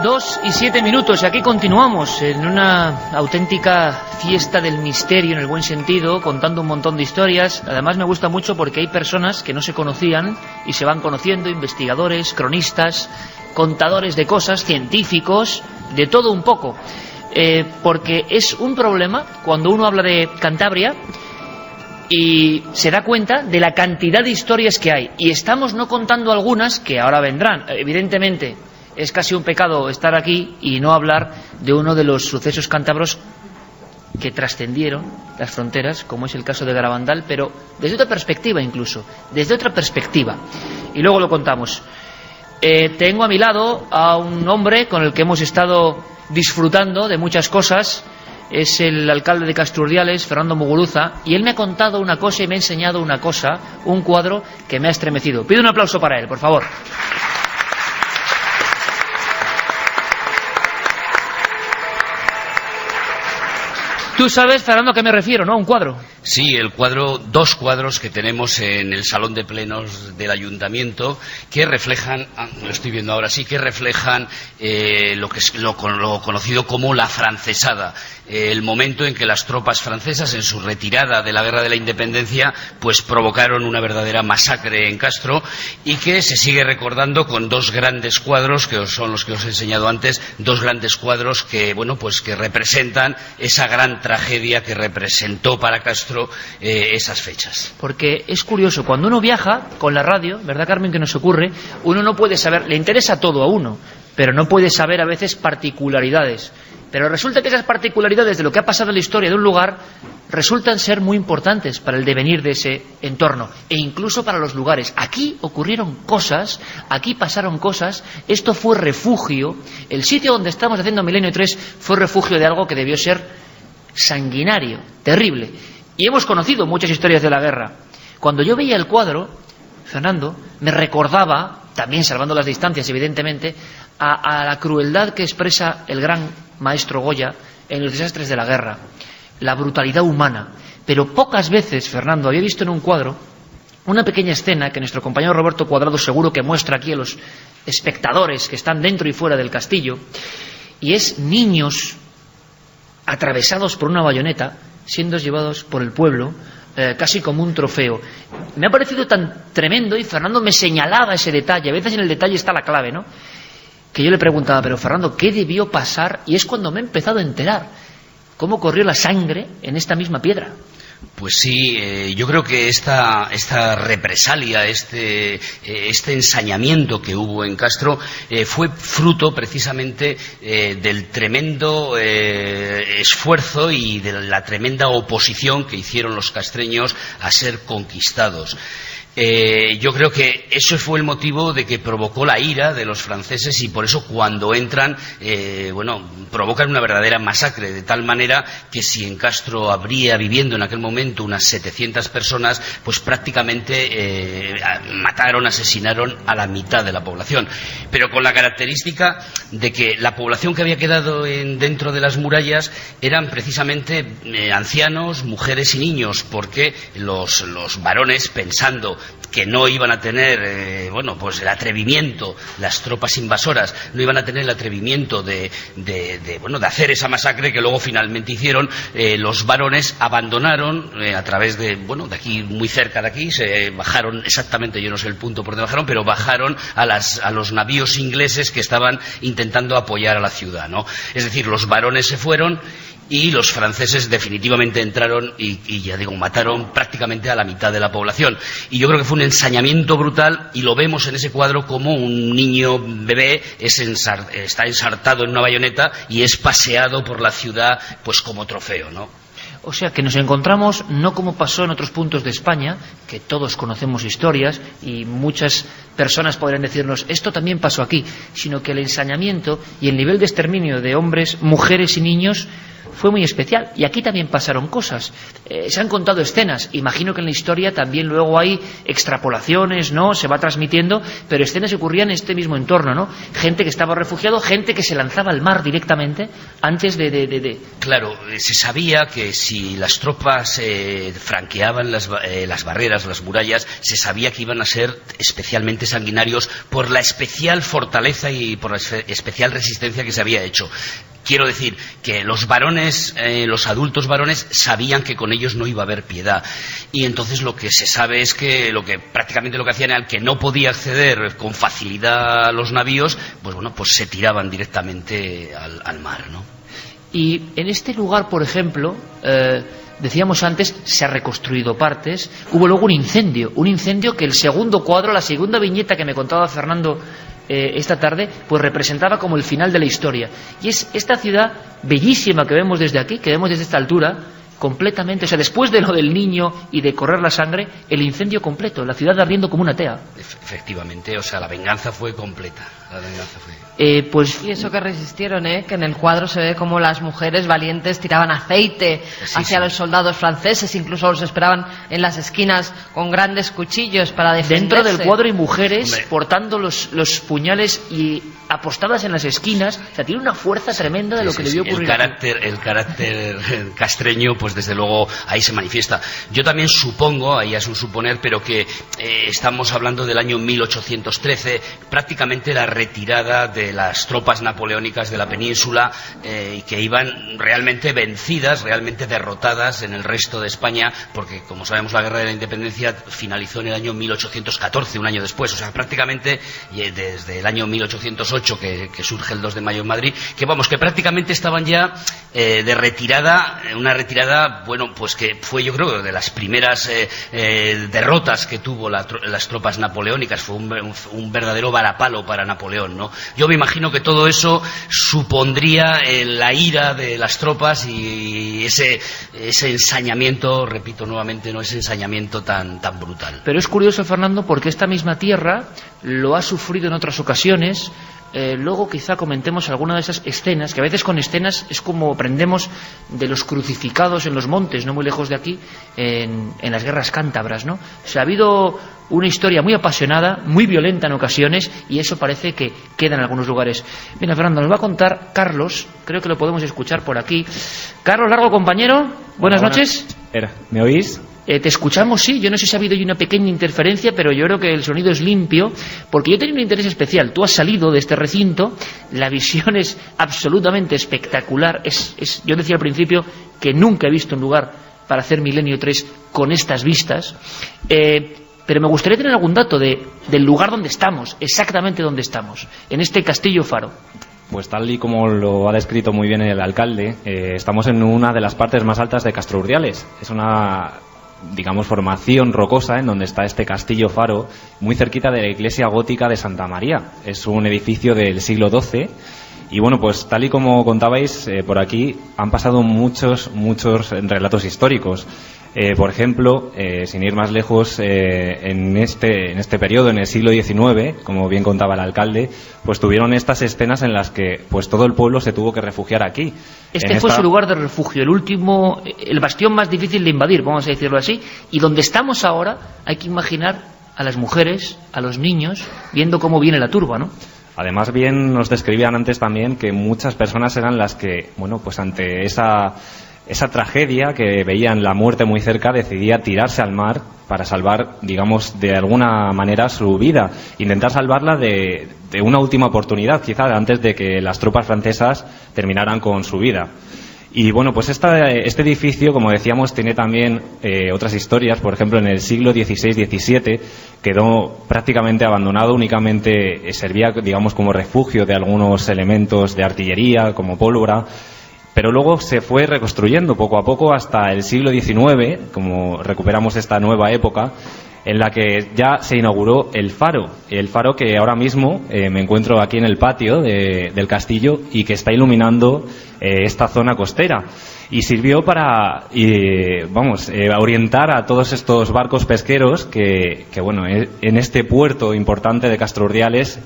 2:07 y aquí continuamos en una auténtica fiesta del misterio en el buen sentido, contando un montón de historias. Además me gusta mucho porque hay personas que no se conocían y se van conociendo, investigadores, cronistas, contadores de cosas, científicos, de todo un poco, porque es un problema cuando uno habla de Cantabria y se da cuenta de la cantidad de historias que hay, y estamos no contando algunas que ahora vendrán. Evidentemente es casi un pecado estar aquí y no hablar de uno de los sucesos cántabros que trascendieron las fronteras, como es el caso de Garabandal, pero desde otra perspectiva, incluso desde otra perspectiva, y luego lo contamos. Tengo a mi lado a un hombre con el que hemos estado disfrutando de muchas cosas. Es el alcalde de Casturdiales, Fernando Muguruza, y él me ha contado una cosa y me ha enseñado una cosa, un cuadro que me ha estremecido. Pido un aplauso para él, por favor. Tú sabes, Fernando, a qué me refiero, ¿no? Un cuadro. Sí, el cuadro, dos cuadros que tenemos en el salón de plenos del ayuntamiento que reflejan, lo estoy viendo ahora sí, que reflejan lo que es lo conocido como la francesada, el momento en que las tropas francesas, en su retirada de la guerra de la independencia, pues provocaron una verdadera masacre en Castro, y que se sigue recordando con dos grandes cuadros que son los que os he enseñado antes, dos grandes cuadros que, bueno, pues que representan esa gran tragedia que representó para Castro esas fechas. Porque es curioso, cuando uno viaja con la radio, ¿verdad, Carmen, que nos ocurre? Uno no puede saber, le interesa todo a uno, pero no puede saber a veces particularidades. Pero resulta que esas particularidades de lo que ha pasado en la historia de un lugar resultan ser muy importantes para el devenir de ese entorno, e incluso para los lugares. Aquí ocurrieron cosas, aquí pasaron cosas, esto fue refugio. El sitio donde estamos haciendo Milenio 3 fue refugio de algo que debió ser sanguinario, terrible. Y hemos conocido muchas historias de la guerra. Cuando yo veía el cuadro, Fernando, me recordaba, también salvando las distancias evidentemente, a la crueldad que expresa el gran maestro Goya en los desastres de la guerra, la brutalidad humana. Pero pocas veces, Fernando, había visto en un cuadro una pequeña escena que nuestro compañero Roberto Cuadrado seguro que muestra aquí a los espectadores que están dentro y fuera del castillo, y es niños atravesados por una bayoneta, siendo llevados por el pueblo, casi como un trofeo. Me ha parecido tan tremendo, y Fernando me señalaba ese detalle. A veces en el detalle está la clave, ¿no? Que yo le preguntaba, pero Fernando, ¿qué debió pasar? Y es cuando me he empezado a enterar cómo corrió la sangre en esta misma piedra. Pues sí, yo creo que esta represalia, este ensañamiento que hubo en Castro fue fruto precisamente del tremendo esfuerzo y de la tremenda oposición que hicieron los castreños a ser conquistados. Yo creo que eso fue el motivo de que provocó la ira de los franceses, y por eso cuando entran, provocan una verdadera masacre, de tal manera que si en Castro habría viviendo en aquel momento unas 700 personas, pues prácticamente mataron, asesinaron a la mitad de la población, pero con la característica de que la población que había quedado dentro de las murallas eran precisamente ancianos, mujeres y niños, porque los varones, pensando que no iban a tener el atrevimiento, las tropas invasoras no iban a tener el atrevimiento de hacer esa masacre que luego finalmente hicieron, los varones abandonaron a través de aquí, muy cerca de aquí, se bajaron exactamente, yo no sé el punto por donde bajaron, pero bajaron a los navíos ingleses que estaban intentando apoyar a la ciudad, ¿no? Es decir, los varones se fueron y los franceses definitivamente entraron y ya digo, mataron prácticamente a la mitad de la población. Y yo creo que fue un ensañamiento brutal, y lo vemos en ese cuadro como un niño bebé está ensartado en una bayoneta y es paseado por la ciudad pues como trofeo, ¿no? O sea que nos encontramos no como pasó en otros puntos de España, que todos conocemos historias y muchas personas podrían decirnos esto también pasó aquí, sino que el ensañamiento y el nivel de exterminio de hombres, mujeres y niños fue muy especial. Y aquí también pasaron cosas. Se han contado escenas. Imagino que en la historia también luego hay extrapolaciones, ¿no? Se va transmitiendo, pero escenas que ocurrían en este mismo entorno, ¿no? Gente que estaba refugiado, gente que se lanzaba al mar directamente antes de... Claro, se sabía que si las tropas franqueaban las barreras, las murallas, se sabía que iban a ser especialmente sanguinarios por la especial fortaleza y por la especial resistencia que se había hecho. Quiero decir que los varones, los adultos varones, sabían que con ellos no iba a haber piedad. Y entonces lo que se sabe es que prácticamente lo que hacían era el que no podía acceder con facilidad a los navíos, pues se tiraban directamente al mar, ¿no? Y en este lugar, por ejemplo, decíamos antes, se ha reconstruido partes. Hubo luego un incendio que el segundo cuadro, la segunda viñeta que me contaba Fernando esta tarde, pues representaba como el final de la historia. Y es esta ciudad bellísima que vemos desde aquí, que vemos desde esta altura, completamente, o sea, después de lo del niño y de correr la sangre, el incendio completo, la ciudad ardiendo como una tea. Efectivamente, o sea, la venganza fue completa. Pues... Y eso que resistieron, que en el cuadro se ve como las mujeres valientes tiraban aceite hacia los soldados franceses, incluso los esperaban en las esquinas con grandes cuchillos para defenderse. Dentro del cuadro hay mujeres portando los puñales y apostadas en las esquinas. O sea, tiene una fuerza tremenda de lo que debió ocurrir. El carácter castreño, pues desde luego ahí se manifiesta. Yo también supongo, ahí es un suponer, pero que estamos hablando del año 1813, prácticamente la retirada de las tropas napoleónicas de la península, y que iban realmente vencidas, realmente derrotadas en el resto de España, porque como sabemos la guerra de la independencia finalizó en el año 1814, un año después, o sea, prácticamente desde el año 1808 que surge el 2 de mayo en Madrid, que prácticamente estaban ya de retirada, una retirada, pues que fue, yo creo, de las primeras derrotas que tuvo las tropas napoleónicas. Fue un verdadero varapalo para Napoleón, ¿no? Yo me imagino que todo eso supondría la ira de las tropas y ese ensañamiento, repito nuevamente, no ese ensañamiento tan brutal. Pero es curioso, Fernando, porque esta misma tierra lo ha sufrido en otras ocasiones. Luego quizá comentemos alguna de esas escenas, que a veces con escenas es como aprendemos de los crucificados en los montes, no muy lejos de aquí, en las guerras cántabras, ¿no? O sea, ha habido una historia muy apasionada, muy violenta en ocasiones, y eso parece que queda en algunos lugares. Mira, Fernando, nos va a contar Carlos, creo que lo podemos escuchar por aquí. Carlos Largo, compañero, buenas noches. ¿Me oís? Te escuchamos, sí. Yo no sé si ha habido una pequeña interferencia, pero yo creo que el sonido es limpio, porque yo tenía un interés especial. Tú has salido de este recinto, la visión es absolutamente espectacular. Yo decía al principio que nunca he visto un lugar para hacer Milenio 3 con estas vistas, pero me gustaría tener algún dato del lugar donde estamos, exactamente donde estamos, en este Castillo Faro. Pues tal y como lo ha descrito muy bien el alcalde, estamos en una de las partes más altas de Castro Urdiales. Es una, digamos, formación rocosa en donde está este Castillo Faro, muy cerquita de la iglesia gótica de Santa María. Es un edificio del siglo XII. Y bueno, pues tal y como contabais, por aquí han pasado muchos relatos históricos. Por ejemplo, sin ir más lejos, en este periodo, en el siglo XIX, como bien contaba el alcalde, pues tuvieron estas escenas en las que pues todo el pueblo se tuvo que refugiar aquí. Este fue su lugar de refugio, el bastión más difícil de invadir, vamos a decirlo así, y donde estamos ahora hay que imaginar a las mujeres, a los niños, viendo cómo viene la turba, ¿no? Además, bien nos describían antes también que muchas personas eran las que, bueno, pues ante esa tragedia, que veían la muerte muy cerca, decidía tirarse al mar para salvar, digamos, de alguna manera su vida, intentar salvarla de una última oportunidad, quizá antes de que las tropas francesas terminaran con su vida. Y bueno, pues este edificio, como decíamos, tiene también otras historias. Por ejemplo, en el siglo XVI-XVII quedó prácticamente abandonado, únicamente servía, digamos, como refugio de algunos elementos de artillería, como pólvora. Pero luego se fue reconstruyendo poco a poco hasta el siglo XIX, como recuperamos esta nueva época, en la que ya se inauguró el faro que ahora mismo me encuentro aquí en el patio del castillo y que está iluminando esta zona costera. Y sirvió para orientar a todos estos barcos pesqueros que bueno, en este puerto importante de Castrurdiales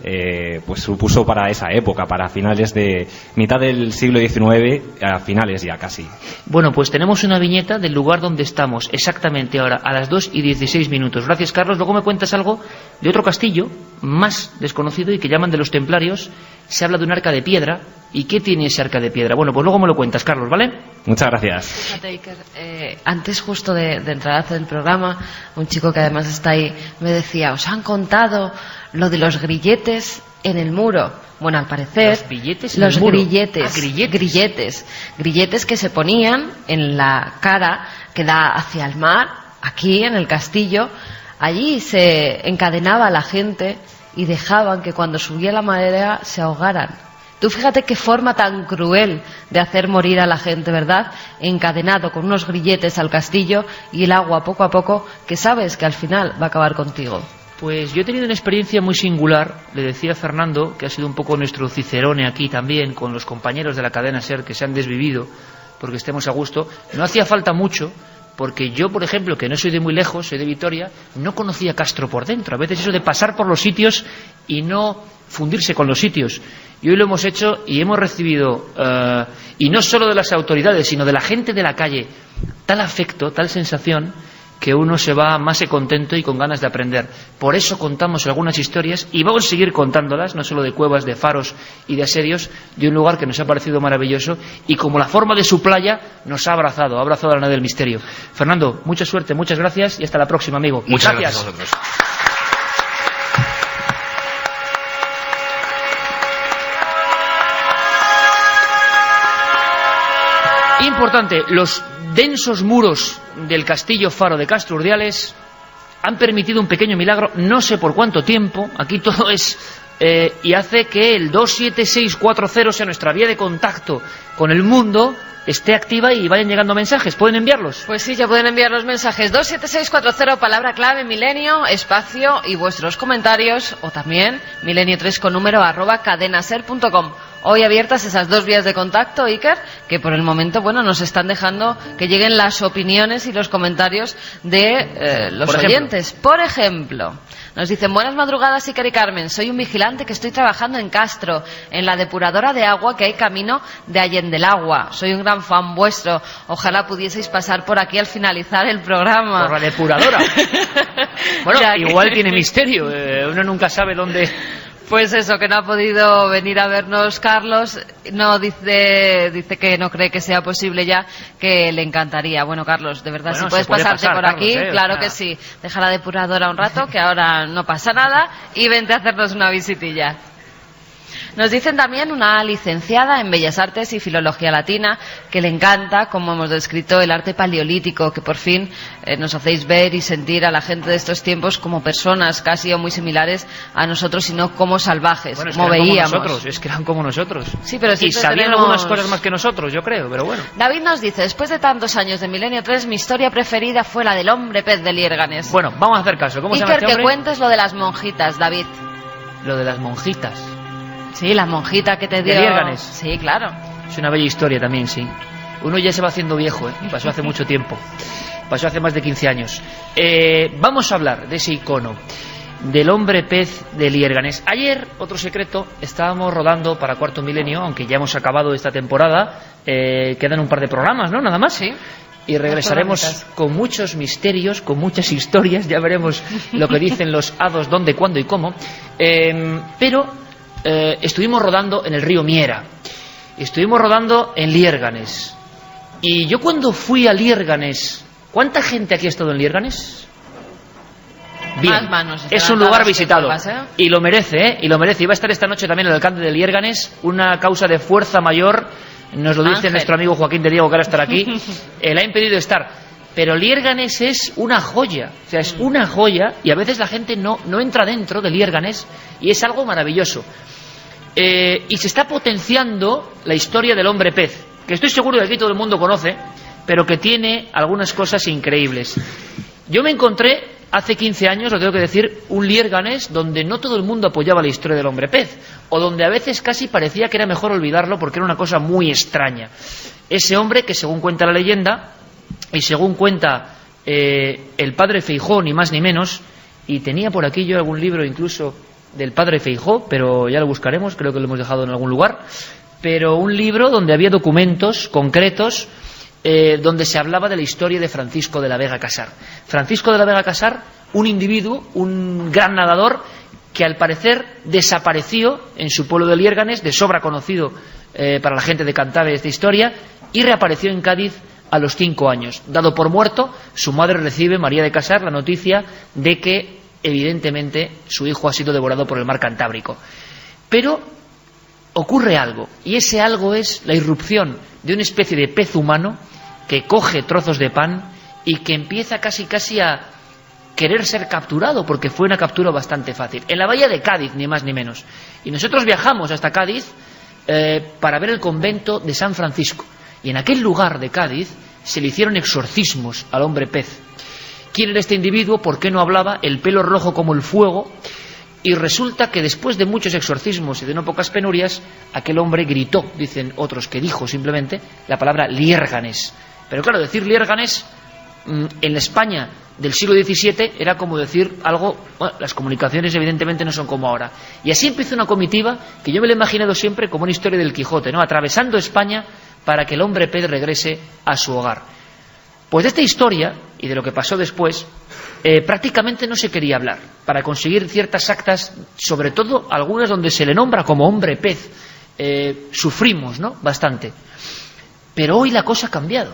pues supuso para esa época, para finales de mitad del siglo XIX, a finales ya casi. Bueno, pues tenemos una viñeta del lugar donde estamos exactamente ahora, a las 2:16. Gracias, Carlos. Luego me cuentas algo de otro castillo más desconocido y que llaman de los Templarios. Se habla de un arca de piedra. ¿Y qué tiene ese arca de piedra? Bueno, pues luego me lo cuentas, Carlos, ¿vale? Muchas gracias. Fíjate, Iker, antes justo de entrar a hacer el programa, un chico que además está ahí me decía, ¿os han contado lo de los grilletes en el muro? Bueno, al parecer... ¿Los billetes en el muro? Grilletes que se ponían en la cara que da hacia el mar, aquí en el castillo. Allí se encadenaba a la gente y dejaban que cuando subía la marea se ahogaran. Tú fíjate qué forma tan cruel de hacer morir a la gente, ¿verdad? Encadenado con unos grilletes al castillo y el agua poco a poco, que sabes que al final va a acabar contigo. Pues yo he tenido una experiencia muy singular, le decía a Fernando, que ha sido un poco nuestro cicerone aquí también, con los compañeros de la cadena SER que se han desvivido, porque estemos a gusto. No hacía falta mucho, porque yo, por ejemplo, que no soy de muy lejos, soy de Vitoria, no conocía Castro por dentro. A veces eso de pasar por los sitios y no fundirse con los sitios. Y hoy lo hemos hecho y hemos recibido, y no solo de las autoridades, sino de la gente de la calle, tal afecto, tal sensación, que uno se va más contento y con ganas de aprender. Por eso contamos algunas historias y vamos a seguir contándolas, no solo de cuevas, de faros y de asedios, de un lugar que nos ha parecido maravilloso y como la forma de su playa nos ha abrazado a la nave del misterio. Fernando, mucha suerte, muchas gracias y hasta la próxima, amigo. Muchas gracias a vosotros. Importante, los densos muros del castillo faro de Castrurdiales han permitido un pequeño milagro, no sé por cuánto tiempo, aquí todo es y hace que el 27640 sea nuestra vía de contacto con el mundo, esté activa y vayan llegando mensajes. ¿Pueden enviarlos? Pues sí, ya pueden enviar los mensajes. 27640, palabra clave milenio, espacio y vuestros comentarios, o también milenio3 con número @cadenaser.com. Hoy abiertas esas dos vías de contacto, Iker, que por el momento, bueno, nos están dejando que lleguen las opiniones y los comentarios de los oyentes. Por ejemplo, nos dicen: buenas madrugadas, Iker y Carmen, soy un vigilante que estoy trabajando en Castro, en la depuradora de agua que hay camino de Allende el Agua. Soy un gran fan vuestro, ojalá pudieseis pasar por aquí al finalizar el programa. Por la depuradora. Bueno, igual tiene misterio, uno nunca sabe dónde... Pues eso, que no ha podido venir a vernos Carlos, no dice que no cree que sea posible ya, que le encantaría. Bueno, Carlos, de verdad, si puedes pasarte por aquí, Carlos, claro que sí. Deja la depuradora un rato, que ahora no pasa nada, y vente a hacernos una visitilla. Nos dicen también una licenciada en Bellas Artes y Filología Latina que le encanta, como hemos descrito, el arte paleolítico, que por fin nos hacéis ver y sentir a la gente de estos tiempos como personas casi o muy similares a nosotros y no como salvajes, bueno, como veíamos. Como nosotros, es que eran como nosotros. Sí, pero y sabían algunas cosas más que nosotros, yo creo, pero bueno. David nos dice: después de tantos años de Milenio 3, mi historia preferida fue la del hombre pez de Liérganes. Bueno, vamos a hacer caso. ¿Cómo se llama este hombre? Que cuentes lo de las monjitas, David. Lo de las monjitas. Sí, la monjita que te dio... ¿De Liérganes? Sí, claro. Es una bella historia también, sí. Uno ya se va haciendo viejo, pasó hace mucho tiempo. Pasó hace más de 15 años. Vamos a hablar de ese icono, del hombre pez de Liérganes. Ayer, otro secreto, estábamos rodando para Cuarto Milenio, aunque ya hemos acabado esta temporada. Quedan un par de programas, ¿no? Nada más. Sí. Y regresaremos con muchos misterios, con muchas historias. Ya veremos lo que dicen los hados, dónde, cuándo y cómo. Pero... estuvimos rodando en el río Miera, estuvimos rodando en Liérganes, y yo cuando fui a Liérganes, ¿cuánta gente aquí ha estado en Liérganes? Bien, es un lugar visitado y lo merece, y lo merece. Iba a estar esta noche también el alcalde de Liérganes, una causa de fuerza mayor, nos lo dice nuestro amigo Joaquín de Diego, que ahora estará aquí. Le ha impedido estar. Pero Liérganes es una joya, o sea, es una joya, y a veces la gente no entra dentro de Liérganes, y es algo maravilloso. Y se está potenciando la historia del hombre pez, que estoy seguro de que aquí todo el mundo conoce, pero que tiene algunas cosas increíbles. Yo me encontré hace 15 años, lo tengo que decir, un Liérganes donde no todo el mundo apoyaba la historia del hombre pez, o donde a veces casi parecía que era mejor olvidarlo porque era una cosa muy extraña. Ese hombre que, según cuenta la leyenda, y según cuenta el padre Feijó, ni más ni menos, y tenía por aquí yo algún libro incluso del padre Feijó, pero ya lo buscaremos, creo que lo hemos dejado en algún lugar, pero un libro donde había documentos concretos donde se hablaba de la historia de Francisco de la Vega Casar. Francisco de la Vega Casar, un individuo, un gran nadador que al parecer desapareció en su pueblo de Liérganes, de sobra conocido para la gente de Cantabria esta historia, y reapareció en Cádiz a los 5 años. Dado por muerto, su madre recibe, María de Casar, la noticia de que evidentemente su hijo ha sido devorado por el mar Cantábrico. Pero ocurre algo, y ese algo es la irrupción de una especie de pez humano que coge trozos de pan y que empieza casi a querer ser capturado, porque fue una captura bastante fácil, en la bahía de Cádiz, ni más ni menos. Y nosotros viajamos hasta Cádiz para ver el convento de San Francisco, y en aquel lugar de Cádiz se le hicieron exorcismos al hombre pez. ¿Quién era este individuo? ¿Por qué no hablaba? El pelo rojo como el fuego. Y resulta que después de muchos exorcismos y de no pocas penurias, aquel hombre gritó, dicen otros que dijo simplemente, la palabra Liérganes. Pero claro, decir Liérganes en la España del siglo XVII era como decir algo, bueno, las comunicaciones evidentemente no son como ahora. Y así empieza una comitiva que yo me lo he imaginado siempre como una historia del Quijote, ¿no? Atravesando España para que el hombre pez regrese a su hogar. Pues de esta historia y de lo que pasó después prácticamente no se quería hablar, para conseguir ciertas actas, sobre todo algunas donde se le nombra como hombre pez. Sufrimos, ¿no?, bastante. Pero hoy la cosa ha cambiado,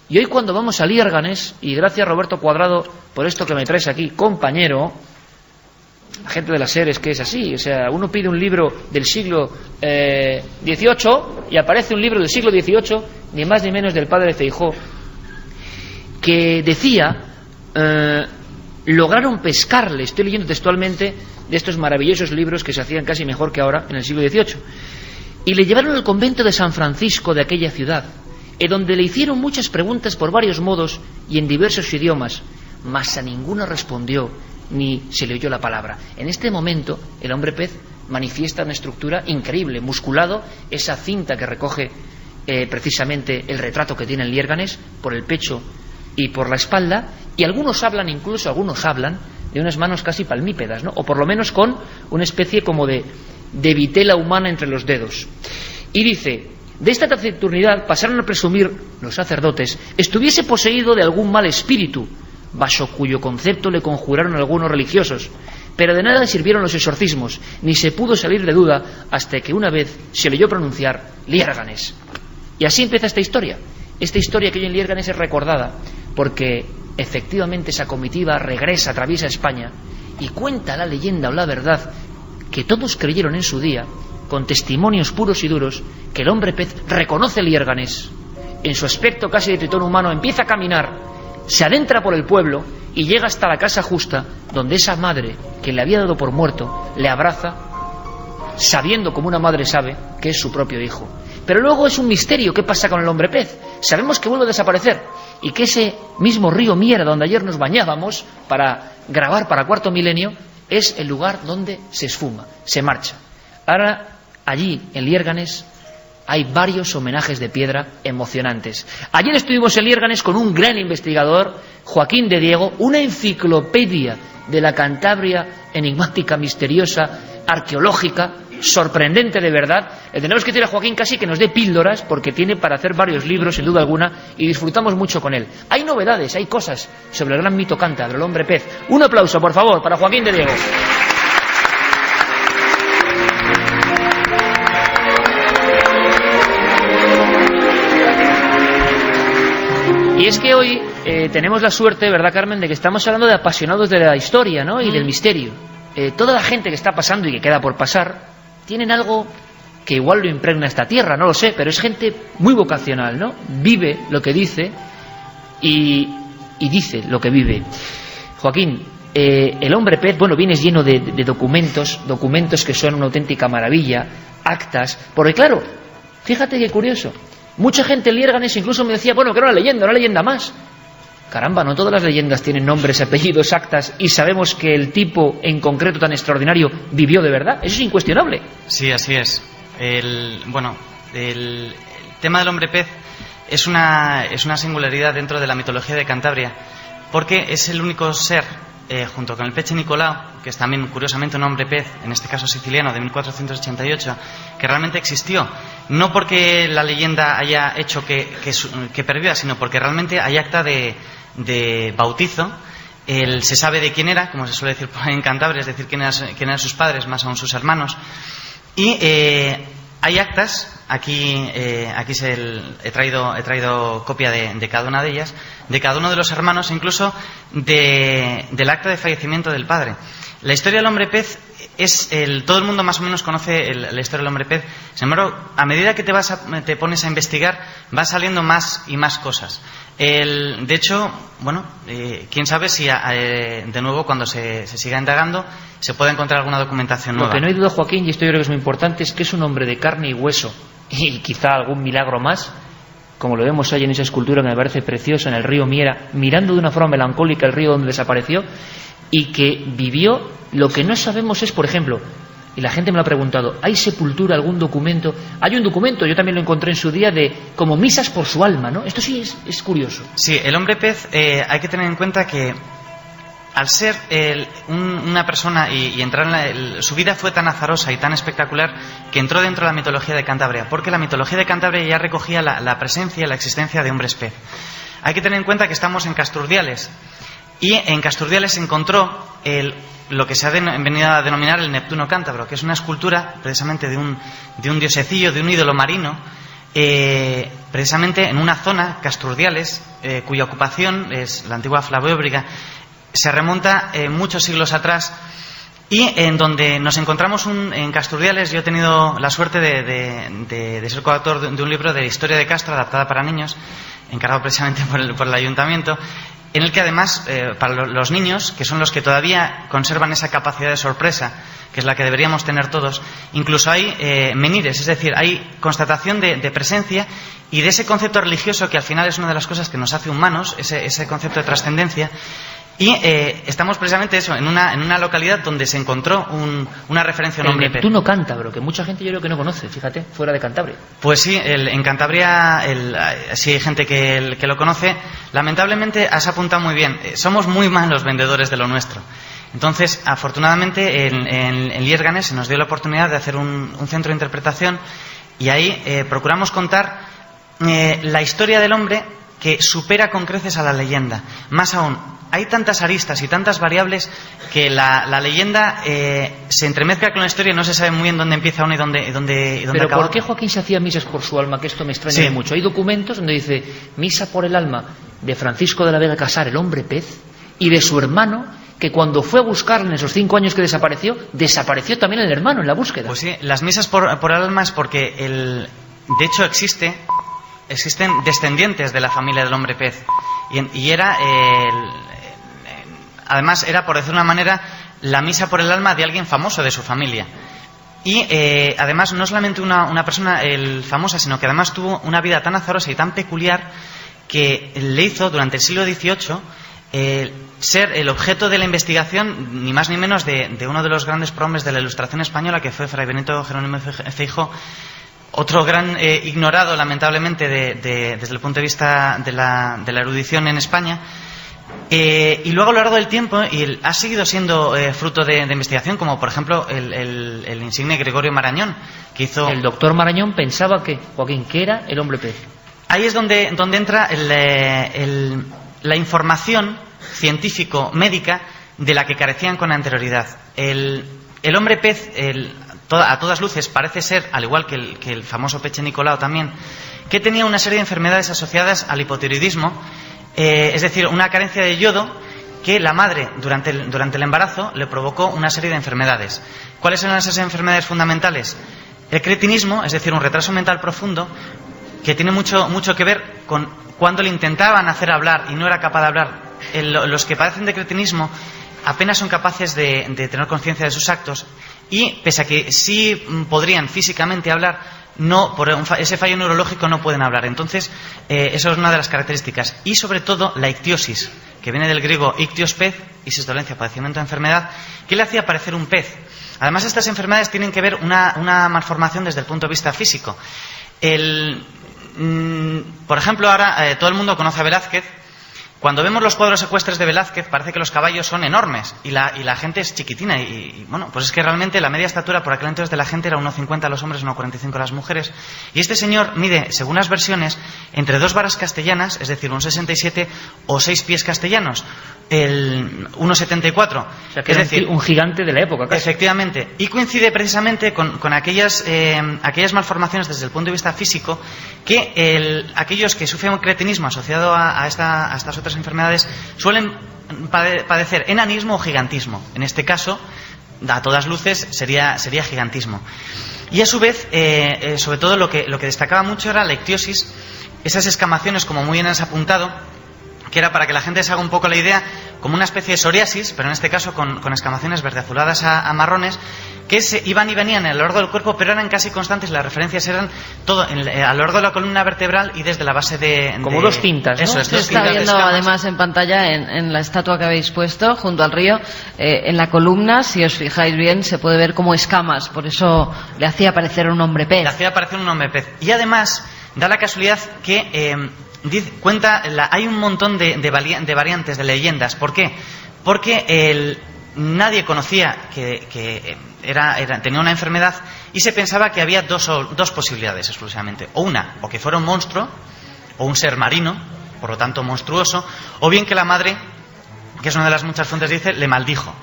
y hoy cuando vamos a Liérganes, y gracias Roberto Cuadrado por esto que me traes aquí, compañero, la gente de las series que es así, o sea, uno pide un libro del siglo XVIII y aparece un libro del siglo XVIII, ni más ni menos del padre Feijó, que decía lograron pescarle, estoy leyendo textualmente de estos maravillosos libros que se hacían casi mejor que ahora en el siglo XVIII, y le llevaron al convento de San Francisco de aquella ciudad, donde le hicieron muchas preguntas por varios modos y en diversos idiomas, mas a ninguno respondió ni se le oyó la palabra. En este momento el hombre pez manifiesta una estructura increíble, musculado, esa cinta que recoge precisamente el retrato que tiene en Liérganes por el pecho y por la espalda, y algunos hablan de unas manos casi palmípedas, ¿no?, o por lo menos con una especie como de vitela humana entre los dedos. Y dice: de esta taciturnidad pasaron a presumir los sacerdotes estuviese poseído de algún mal espíritu, bajo cuyo concepto le conjuraron algunos religiosos, pero de nada sirvieron los exorcismos, ni se pudo salir de duda hasta que una vez se le oyó pronunciar Liérganes. Y así empieza esta historia que hoy en Liérganes es recordada, porque efectivamente esa comitiva regresa, atraviesa España, y cuenta la leyenda o la verdad que todos creyeron en su día, con testimonios puros y duros, que el hombre pez reconoce Liérganes, en su aspecto casi de tritón humano, empieza a caminar, se adentra por el pueblo y llega hasta la casa justa, donde esa madre que le había dado por muerto le abraza, sabiendo como una madre sabe que es su propio hijo. Pero luego es un misterio qué pasa con el hombre pez. Sabemos que vuelve a desaparecer y que ese mismo río Miera donde ayer nos bañábamos para grabar para Cuarto Milenio es el lugar donde se esfuma, se marcha. Ahora allí en Liérganes hay varios homenajes de piedra emocionantes. Ayer estuvimos en Liérganes con un gran investigador, Joaquín de Diego, una enciclopedia de la Cantabria enigmática, misteriosa, arqueológica, sorprendente de verdad. Tenemos que decir a Joaquín casi que nos dé píldoras, porque tiene para hacer varios libros sin duda alguna, y disfrutamos mucho con él. Hay novedades, hay cosas sobre el gran mito cántabro, el hombre pez. Un aplauso por favor para Joaquín de Diego. Y es que hoy tenemos la suerte, ¿verdad, Carmen?, de que estamos hablando de apasionados de la historia, ¿no?, y del misterio. Toda la gente que está pasando y que queda por pasar tienen algo que igual lo impregna esta tierra, no lo sé, pero es gente muy vocacional, ¿no? Vive lo que dice y dice lo que vive. Joaquín, el hombre pez, bueno, vienes lleno de documentos que son una auténtica maravilla, actas, porque claro, fíjate qué curioso, mucha gente en Liérganes incluso me decía, bueno, que era una leyenda más. caramba, no todas las leyendas tienen nombres, apellidos, actas, y sabemos que el tipo en concreto tan extraordinario vivió de verdad. Eso es incuestionable. Sí, así es. El tema del hombre pez es una singularidad dentro de la mitología de Cantabria, porque es el único ser, junto con el Peche Nicolau, que es también curiosamente un hombre pez, en este caso siciliano, de 1488, que realmente existió. No porque la leyenda haya hecho que perviva, sino porque realmente hay acta de bautizo. Se sabe de quién era, como se suele decir en Cantabria, es decir, quién eran sus padres, más aún sus hermanos. Y hay actas, aquí he traído copia de cada una de ellas, de cada uno de los hermanos, incluso del acta de fallecimiento del padre. La historia del hombre pez todo el mundo más o menos conoce la historia del hombre pez. Sin embargo, a medida que te pones a investigar, van saliendo más y más cosas. De hecho, bueno, quién sabe si de nuevo, cuando se siga indagando, se puede encontrar alguna documentación nueva. Lo que no hay duda, Joaquín, y esto yo creo que es muy importante, es que es un hombre de carne y hueso, y quizá algún milagro más, como lo vemos hoy en esa escultura que me parece preciosa, en el río Miera, mirando de una forma melancólica el río donde desapareció, y que vivió. Lo que no sabemos es, por ejemplo, y la gente me lo ha preguntado, ¿hay sepultura, algún documento? Hay un documento, yo también lo encontré en su día, de como misas por su alma, ¿no? Esto sí es curioso. Sí, el hombre pez, hay que tener en cuenta que al ser una persona y entrar su vida fue tan azarosa y tan espectacular que entró dentro de la mitología de Cantabria, porque la mitología de Cantabria ya recogía la presencia y la existencia de hombres pez. Hay que tener en cuenta que estamos en Casturdiales, y en Casturdiales se encontró lo que se ha venido a denominar el Neptuno cántabro, que es una escultura precisamente de un diosecillo, de un ídolo marino, precisamente en una zona, Casturdiales, cuya ocupación es la antigua Flavéobriga, se remonta muchos siglos atrás, y en donde nos encontramos en Casturdiales. Yo he tenido la suerte de ser coautor de un libro de historia de Castro adaptada para niños, encargado precisamente por el ayuntamiento, en el que además para los niños, que son los que todavía conservan esa capacidad de sorpresa, que es la que deberíamos tener todos, incluso hay menires, es decir, hay constatación de presencia y de ese concepto religioso que al final es una de las cosas que nos hace humanos, ese concepto de trascendencia. Y estamos precisamente en una localidad donde se encontró una referencia a un hombre pez. El Neptuno cántabro, que mucha gente yo creo que no conoce, fíjate, fuera de Cantabria. Pues sí, en Cantabria sí hay gente que lo conoce. Lamentablemente has apuntado muy bien, somos muy malos vendedores de lo nuestro. Entonces, afortunadamente en Liérganes se nos dio la oportunidad de hacer un centro de interpretación, y ahí procuramos contar la historia del hombre que supera con creces a la leyenda. Más aún, hay tantas aristas y tantas variables que la leyenda se entremezcla con la historia y no se sabe muy bien dónde empieza uno y dónde Pero acaba. ¿por qué Joaquín se hacía misas por su alma? Que esto me extraña mucho. Hay documentos donde dice misa por el alma de Francisco de la Vega Casar, el hombre pez, y de su hermano, que cuando fue a buscarle en esos 5 años que desapareció también el hermano en la búsqueda. Pues sí, las misas por el alma es porque de hecho existen descendientes de la familia del hombre pez, y era además era, por decir una manera, la misa por el alma de alguien famoso de su familia. Y además no solamente una persona famosa, sino que además tuvo una vida tan azarosa y tan peculiar que le hizo durante el siglo XVIII ser el objeto de la investigación, ni más ni menos, de uno de los grandes prohombres de la Ilustración española, que fue Fray Benito Jerónimo Feijoo, otro gran ignorado, lamentablemente, desde el punto de vista de la erudición en España. Y luego a lo largo del tiempo ha seguido siendo fruto de investigación, como por ejemplo el insigne Gregorio Marañón, que hizo... El doctor Marañón pensaba que, Joaquín, que era el hombre pez. Ahí es donde entra la información científico-médica de la que carecían con anterioridad. El hombre pez, a todas luces, parece ser, al igual que el famoso Peche Nicolau también, que tenía una serie de enfermedades asociadas al hipotiroidismo, es decir, una carencia de yodo que la madre durante el embarazo le provocó una serie de enfermedades. ¿Cuáles eran esas enfermedades fundamentales? El cretinismo, es decir, un retraso mental profundo, que tiene mucho que ver con cuando le intentaban hacer hablar y no era capaz de hablar. Los que padecen de cretinismo apenas son capaces de tener conciencia de sus actos, y pese a que sí podrían físicamente hablar, por ese fallo neurológico no pueden hablar. Entonces, eso es una de las características. Y sobre todo la ictiosis, que viene del griego ictios pez, isis dolencia, padecimiento de enfermedad, que le hacía parecer un pez. Además, estas enfermedades tienen que ver una malformación desde el punto de vista físico. Por ejemplo, ahora todo el mundo conoce a Velázquez. Cuando vemos los cuadros ecuestres de Velázquez, parece que los caballos son enormes y la gente es chiquitina. Y bueno, pues es que realmente la media estatura por aquel entonces de la gente era 1,50 los hombres, 1,45 las mujeres. Y este señor mide, según las versiones, entre 2 varas castellanas, es decir, 1,67 o 6 pies castellanos, el 1,74. O sea, que es decir, un gigante de la época, casi. Efectivamente. Y coincide precisamente con aquellas malformaciones desde el punto de vista físico que aquellos que sufren cretinismo asociado a estas otras enfermedades suelen padecer enanismo o gigantismo. En este caso, a todas luces, sería gigantismo. Y a su vez, sobre todo lo que destacaba mucho era la ictiosis, esas escamaciones, como muy bien has apuntado, que era, para que la gente se haga un poco la idea, como una especie de psoriasis, pero en este caso con escamaciones verdeazuladas a marrones, que se iban y venían a lo largo del cuerpo, pero eran casi constantes. Las referencias eran todo a lo largo de la columna vertebral y desde la base de... Como dos tintas, ¿no? Eso es, Se dos está tintas de viendo escamas. además en pantalla, en la estatua que habéis puesto junto al río, en la columna, si os fijáis bien, se puede ver como escamas. Por eso le hacía parecer un hombre pez. Le hacía parecer un hombre pez. Y además, da la casualidad que hay un montón de variantes, de leyendas. ¿Por qué? Porque nadie conocía que tenía una enfermedad y se pensaba que había dos posibilidades exclusivamente. O que fuera un monstruo o un ser marino, por lo tanto monstruoso, o bien que la madre, que es una de las muchas fuentes, dice, le maldijo.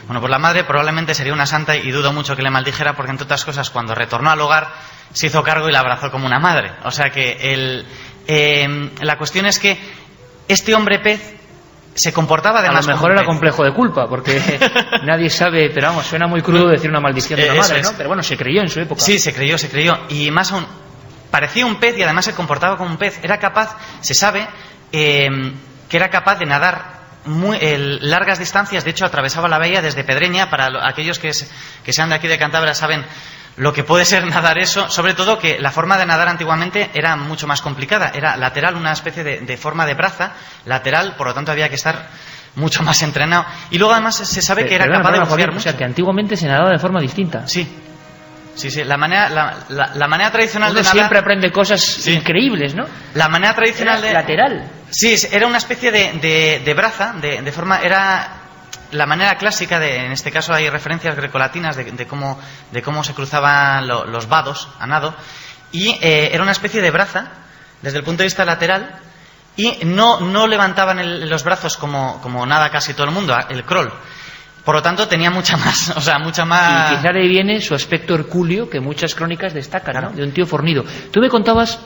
Bueno, pues la madre probablemente sería una santa y dudo mucho que le maldijera, porque entre otras cosas, cuando retornó al hogar se hizo cargo y la abrazó como una madre. O sea que la cuestión es que este hombre pez se comportaba además. A lo mejor era complejo de culpa, porque nadie sabe, pero vamos, suena muy crudo decir una maldición de la madre, ¿no? Pero bueno, se creyó en su época. Sí, se creyó. Y más aún, parecía un pez y además se comportaba como un pez. Se sabe que era capaz de nadar largas distancias. De hecho, atravesaba la bahía desde Pedreña. Para aquellos que sean de aquí de Cantabria saben lo que puede ser nadar eso, sobre todo que la forma de nadar antiguamente era mucho más complicada, era lateral, una especie de forma de braza lateral, por lo tanto había que estar mucho más entrenado. Y luego además se sabe que era capaz de bucear mucho. O sea, que antiguamente se nadaba de forma distinta. Sí. La manera tradicional Uno de nadar siempre aprende cosas increíbles, ¿no? La manera tradicional era lateral. Sí, era una especie de braza, de forma, era la manera clásica en este caso hay referencias grecolatinas de cómo se cruzaban los vados a nado, y era una especie de braza desde el punto de vista lateral, y no levantaban los brazos como nada casi todo el mundo, el crawl. Por lo tanto tenía mucha más. Y quizá de ahí viene su aspecto hercúleo que muchas crónicas destacan, claro, ¿no? De un tío fornido. Tú me contabas,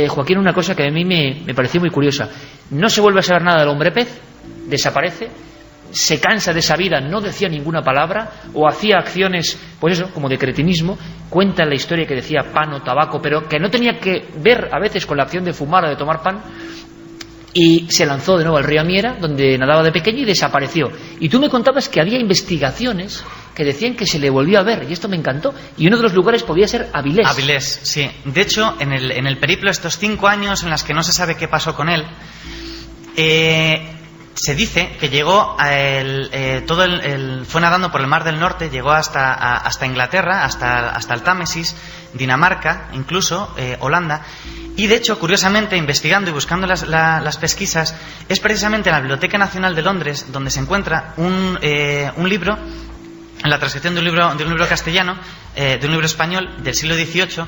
Joaquín, una cosa que a mí me pareció muy curiosa. No se vuelve a saber nada del hombre pez, desaparece, se cansa de esa vida, no decía ninguna palabra o hacía acciones, pues eso, como de cretinismo. Cuenta la historia que decía pan o tabaco, pero que no tenía que ver a veces con la acción de fumar o de tomar pan, y se lanzó de nuevo al río Amiera, donde nadaba de pequeño, y desapareció. Y tú me contabas que había investigaciones que decían que se le volvió a ver, y esto me encantó, y uno de los lugares podía ser Avilés. Avilés, sí. De hecho, en el periplo, estos 5 años en los que no se sabe qué pasó con él, se dice que llegó fue nadando por el Mar del Norte, llegó hasta Inglaterra, hasta el Támesis, Dinamarca, incluso Holanda. Y de hecho, curiosamente, investigando y buscando las pesquisas, es precisamente en la Biblioteca Nacional de Londres donde se encuentra un libro, en la transcripción de un libro castellano, de un libro español del siglo XVIII,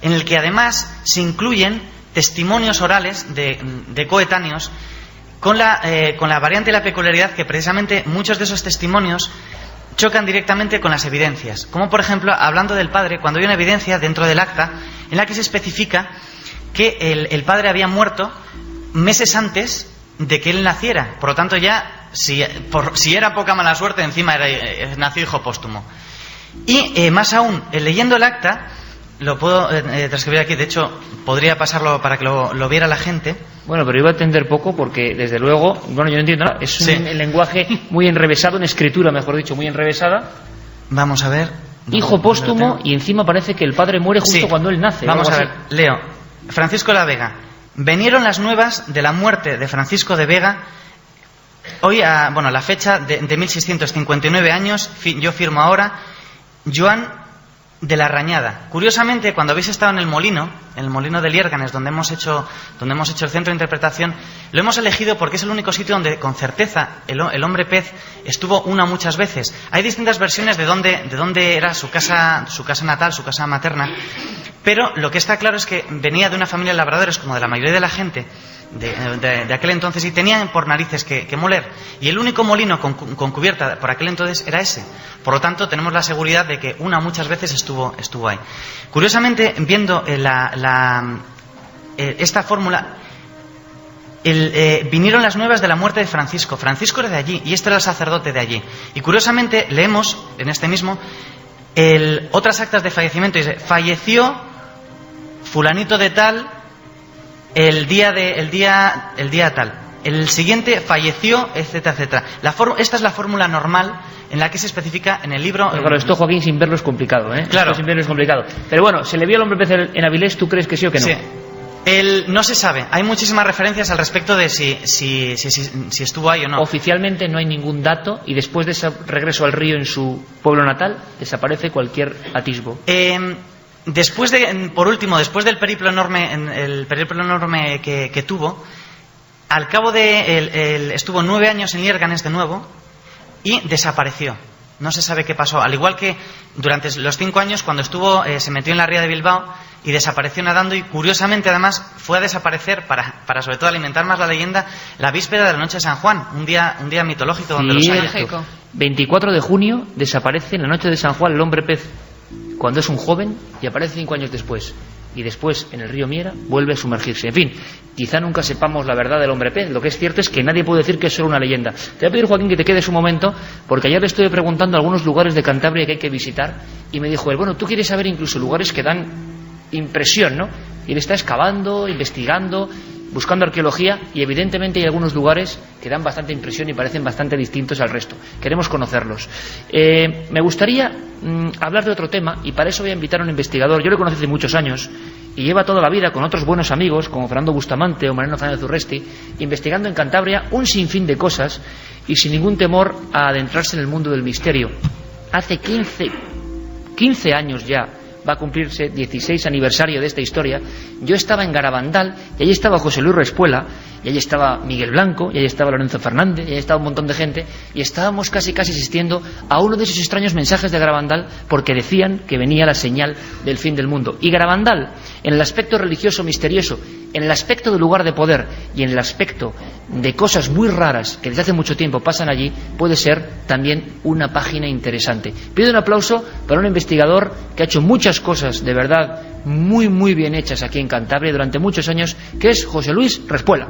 en el que además se incluyen testimonios orales de coetáneos, con la variante y la peculiaridad que precisamente muchos de esos testimonios chocan directamente con las evidencias. Como por ejemplo, hablando del padre, cuando hay una evidencia dentro del acta en la que se especifica que el padre había muerto meses antes de que él naciera. Por lo tanto, ya, si era poca mala suerte, encima nació hijo póstumo. Y más aún, leyendo el acta, lo puedo transcribir aquí, de hecho, podría pasarlo para que lo viera la gente. Bueno, pero iba a entender poco porque, desde luego, bueno, yo no entiendo nada. Es un lenguaje muy enrevesado, una escritura, mejor dicho, muy enrevesada. Vamos a ver. hijo póstumo, y encima parece que el padre muere justo cuando él nace. Vamos a ver, leo. Francisco de la Vega. Vinieron las nuevas de la muerte de Francisco de Vega. Hoy, la fecha de 1659 años, yo firmo ahora, Joan de la Rañada. Curiosamente, cuando habéis estado en el molino de Liérganes, donde hemos hecho el centro de interpretación, lo hemos elegido porque es el único sitio donde con certeza el hombre pez estuvo muchas veces. Hay distintas versiones de dónde era su casa natal, su casa materna, pero lo que está claro es que venía de una familia de labradores, como de la mayoría de la gente de aquel entonces, y tenían por narices que moler, y el único molino con cubierta por aquel entonces era ese. Por lo tanto, tenemos la seguridad de que muchas veces estuvo ahí. Curiosamente, viendo esta fórmula, vinieron las nuevas de la muerte de Francisco. Francisco era de allí y este era el sacerdote de allí. Y curiosamente leemos en este mismo otras actas de fallecimiento. Dice: falleció fulanito de tal el día tal. El siguiente falleció, etcétera, etcétera. Esta es la fórmula normal en la que se especifica en el libro. Claro, esto, Joaquín, sin verlo es complicado, ¿eh? Claro. Esto sin verlo es complicado. Pero bueno, ¿se le vio al hombre pez en Avilés? ¿Tú crees que sí o que no? Sí. No se sabe. Hay muchísimas referencias al respecto de si estuvo ahí o no. Oficialmente no hay ningún dato, y después de ese regreso al río en su pueblo natal, desaparece cualquier atisbo. Después del periplo enorme que tuvo, al cabo estuvo 9 años en Liérganes de nuevo y desapareció. No se sabe qué pasó. Al igual que durante los 5 años, cuando se metió en la ría de Bilbao y desapareció nadando, y curiosamente además fue a desaparecer para sobre todo alimentar más la leyenda, la víspera de la noche de San Juan, un día mitológico donde los años... 24 de junio desaparece en la noche de San Juan el hombre pez, cuando es un joven, y aparece 5 años después. Y después, en el río Miera, vuelve a sumergirse. En fin, quizá nunca sepamos la verdad del hombre pez. Lo que es cierto es que nadie puede decir que es solo una leyenda. Te voy a pedir, Joaquín, que te quedes un momento, porque ayer le estuve preguntando algunos lugares de Cantabria que hay que visitar, y me dijo él: bueno, tú quieres saber incluso lugares que dan impresión, ¿no? Y él está excavando, investigando, buscando arqueología, y evidentemente hay algunos lugares que dan bastante impresión y parecen bastante distintos al resto. Queremos conocerlos. Me gustaría hablar de otro tema, y para eso voy a invitar a un investigador. Yo lo conocí hace muchos años y lleva toda la vida con otros buenos amigos como Fernando Bustamante o Mariano Fernández Urresti, investigando en Cantabria un sinfín de cosas y sin ningún temor a adentrarse en el mundo del misterio. Hace 15 años ya va a cumplirse 16 aniversario de esta historia. Yo estaba en Garabandal y allí estaba José Luis Respuela, y allí estaba Miguel Blanco, y allí estaba Lorenzo Fernández, y allí estaba un montón de gente, y estábamos casi asistiendo a uno de esos extraños mensajes de Garabandal, porque decían que venía la señal del fin del mundo. Y Garabandal, en el aspecto religioso misterioso, en el aspecto de lugar de poder y en el aspecto de cosas muy raras que desde hace mucho tiempo pasan allí, puede ser también una página interesante. Pido un aplauso para un investigador que ha hecho muchas cosas de verdad muy muy bien hechas aquí en Cantabria durante muchos años, que es José Luis Respuela.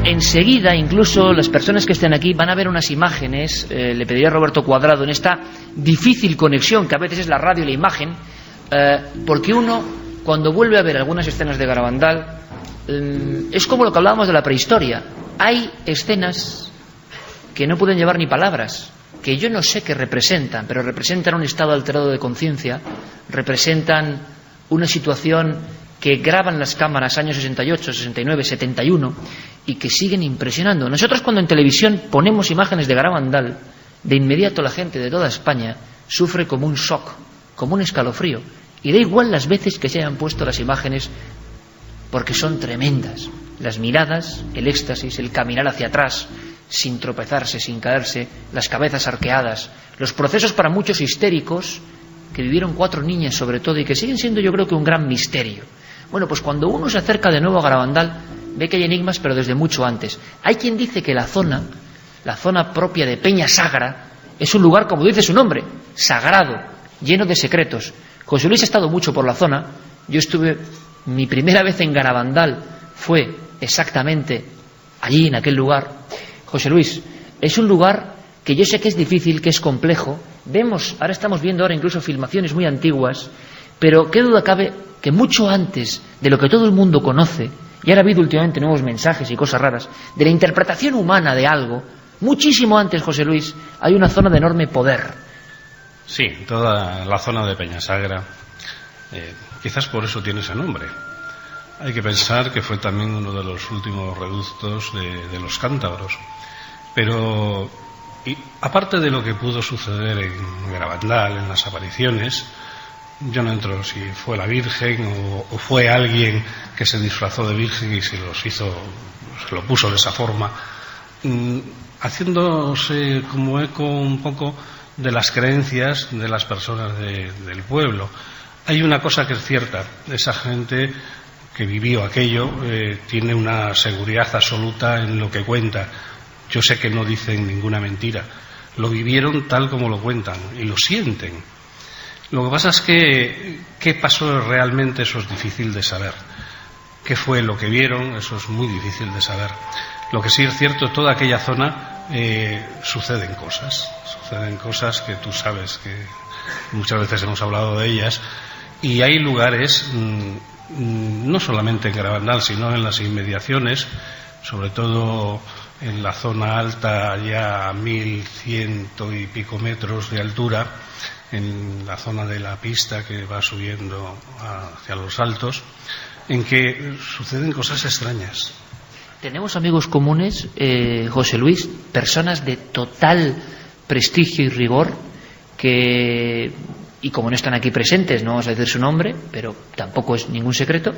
Enseguida, incluso las personas que estén aquí van a ver unas imágenes. Le pediría a Roberto Cuadrado, en esta difícil conexión que a veces es la radio y la imagen, porque uno, cuando vuelve a ver algunas escenas de Garabandal, es como lo que hablábamos de la prehistoria. Hay escenas que no pueden llevar ni palabras, que yo no sé qué representan, pero representan un estado alterado de conciencia, representan una situación que graban las cámaras años 68, 69, 71 y que siguen impresionando. Nosotros, cuando en televisión ponemos imágenes de Garabandal, de inmediato la gente de toda España sufre como un shock, como un escalofrío, y da igual las veces que se hayan puesto las imágenes, porque son tremendas. Las miradas, el éxtasis, el caminar hacia atrás sin tropezarse, sin caerse, las cabezas arqueadas, los procesos para muchos histéricos que vivieron 4 niñas sobre todo y que siguen siendo, yo creo, que un gran misterio. Bueno, pues cuando uno se acerca de nuevo a Garabandal, ve que hay enigmas, pero desde mucho antes. Hay quien dice que la zona propia de Peña Sagra, es un lugar, como dice su nombre, sagrado, lleno de secretos. José Luis ha estado mucho por la zona. Yo estuve, mi primera vez en Garabandal fue exactamente allí, en aquel lugar. José Luis, es un lugar que yo sé que es difícil, que es complejo. Ahora estamos viendo incluso filmaciones muy antiguas, Pero qué duda cabe que mucho antes de lo que todo el mundo conoce, y ahora ha habido últimamente nuevos mensajes y cosas raras, de la interpretación humana de algo, muchísimo antes, José Luis, hay una zona de enorme poder. Sí, toda la zona de Peñasagra, quizás por eso tiene ese nombre. Hay que pensar que fue también uno de los últimos reductos de los cántabros. Pero, y aparte de lo que pudo suceder en Garabandal, en las apariciones, yo no entro si fue la Virgen o fue alguien que se disfrazó de Virgen y se lo puso de esa forma, haciéndose como eco un poco de las creencias de las personas del pueblo. Hay una cosa que es cierta: esa gente que vivió aquello tiene una seguridad absoluta en lo que cuenta. Yo sé que no dicen ninguna mentira, lo vivieron tal como lo cuentan y lo sienten. Lo que pasa es que qué pasó realmente, eso es difícil de saber. ¿Qué fue lo que vieron? Eso es muy difícil de saber. Lo que sí es cierto, toda aquella zona suceden cosas que tú sabes, que muchas veces hemos hablado de ellas, y hay lugares, no solamente en Garabandal, sino en las inmediaciones, sobre todo en la zona alta, ya a 1100 y pico metros de altura, en la zona de la pista que va subiendo hacia los altos, en que suceden cosas extrañas. Tenemos amigos comunes, José Luis, personas de total prestigio y rigor que, y como no están aquí presentes, no vamos a decir su nombre, pero tampoco es ningún secreto,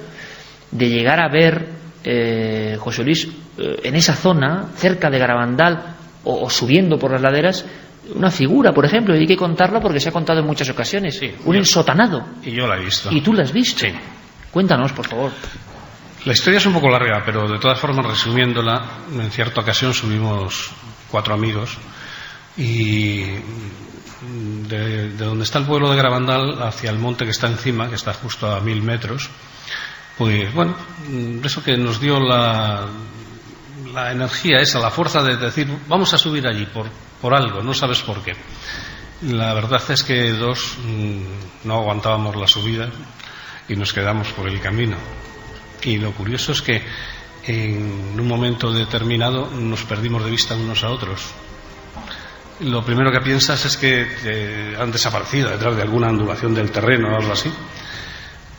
de llegar a ver, José Luis, en esa zona, cerca de Garabandal o subiendo por las laderas, una figura, por ejemplo, y hay que contarlo porque se ha contado en muchas ocasiones, sí, un ensotanado. Y yo la he visto. ¿Y tú la has visto? Sí. Cuéntanos, por favor. La historia es un poco larga, pero de todas formas, resumiéndola, en cierta ocasión subimos 4 amigos y de donde está el pueblo de Garabandal hacia el monte que está encima, que está justo a 1000 metros, pues bueno, eso que nos dio la energía esa, la fuerza de decir, vamos a subir allí por algo, no sabes por qué. La verdad es que 2 no aguantábamos la subida y nos quedamos por el camino. Y lo curioso es que en un momento determinado nos perdimos de vista unos a otros. Lo primero que piensas es que han desaparecido detrás de alguna ondulación del terreno o algo así.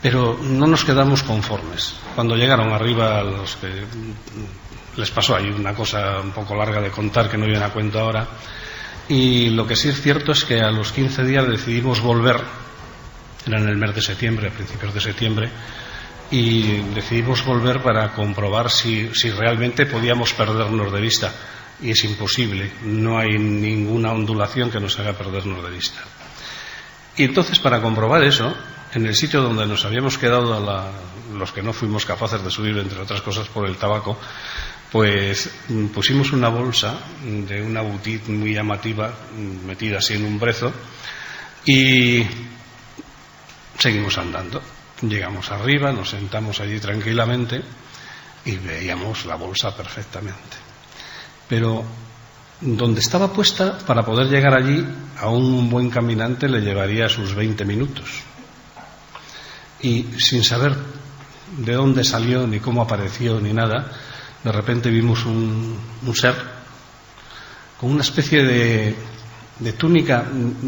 Pero no nos quedamos conformes. Cuando llegaron arriba, a los que les pasó ahí una cosa un poco larga de contar que no viene a cuento ahora. Y lo que sí es cierto es que a los 15 días decidimos volver. Era en el mes de septiembre, a principios de septiembre. Y decidimos volver para comprobar si realmente podíamos perdernos de vista. Y es imposible, no hay ninguna ondulación que nos haga perdernos de vista. Y entonces, para comprobar eso, en el sitio donde nos habíamos quedado los que no fuimos capaces de subir, entre otras cosas por el tabaco, pues pusimos una bolsa de una butit muy llamativa metida así en un brezo y seguimos andando. Llegamos arriba, nos sentamos allí tranquilamente y veíamos la bolsa perfectamente. Pero donde estaba puesta, para poder llegar allí, a un buen caminante le llevaría sus 20 minutos. Y sin saber de dónde salió, ni cómo apareció, ni nada, de repente vimos un ser con una especie de túnica.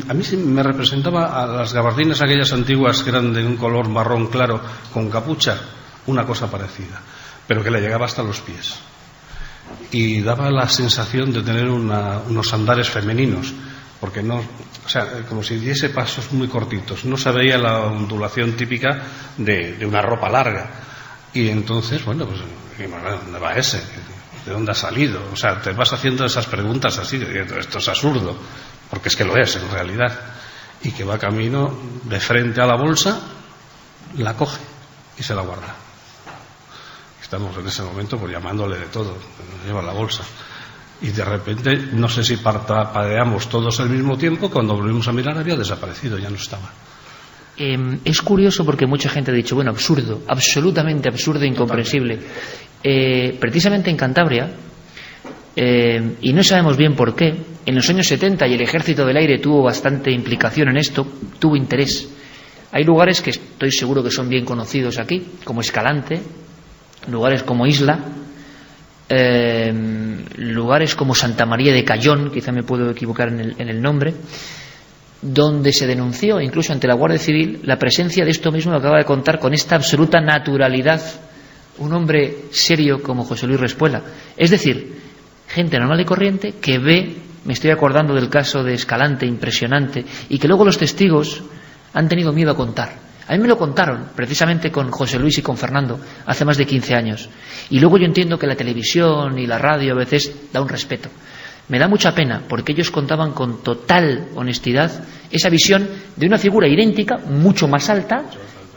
A mí me representaba a las gabardinas aquellas antiguas que eran de un color marrón claro con capucha, una cosa parecida, pero que le llegaba hasta los pies y daba la sensación de tener unos andares femeninos, porque no, o sea, como si diese pasos muy cortitos, no se veía la ondulación típica de una ropa larga. Y entonces, bueno, pues ¿dónde va ese? ¿De dónde ha salido? O sea, te vas haciendo esas preguntas así, esto es absurdo, porque es que lo es en realidad. Y que va camino de frente a la bolsa, la coge y se la guarda. Estamos en ese momento pues llamándole de todo, nos lleva la bolsa. Y de repente, no sé si parpadeamos todos al mismo tiempo, cuando volvimos a mirar había desaparecido, ya no estaba. Es curioso porque mucha gente ha dicho, bueno, absurdo, absolutamente absurdo e incomprensible. Precisamente en Cantabria, y no sabemos bien por qué, en los años 70, y el Ejército del Aire tuvo bastante implicación en esto, tuvo interés, Hay lugares que estoy seguro que son bien conocidos aquí, como Escalante, lugares como Isla, lugares como Santa María de Cayón, quizá me puedo equivocar en el nombre, donde se denunció incluso ante la Guardia Civil la presencia de esto mismo que acaba de contar con esta absoluta naturalidad un hombre serio como José Luis Respuela. Es decir, gente normal y corriente que ve, me estoy acordando del caso de Escalante, impresionante, y que luego los testigos han tenido miedo a contar. A mí me lo contaron, precisamente con José Luis y con Fernando, hace más de 15 años. Y luego yo entiendo que la televisión y la radio a veces da un respeto. Me da mucha pena, porque ellos contaban con total honestidad esa visión de una figura idéntica, mucho más alta,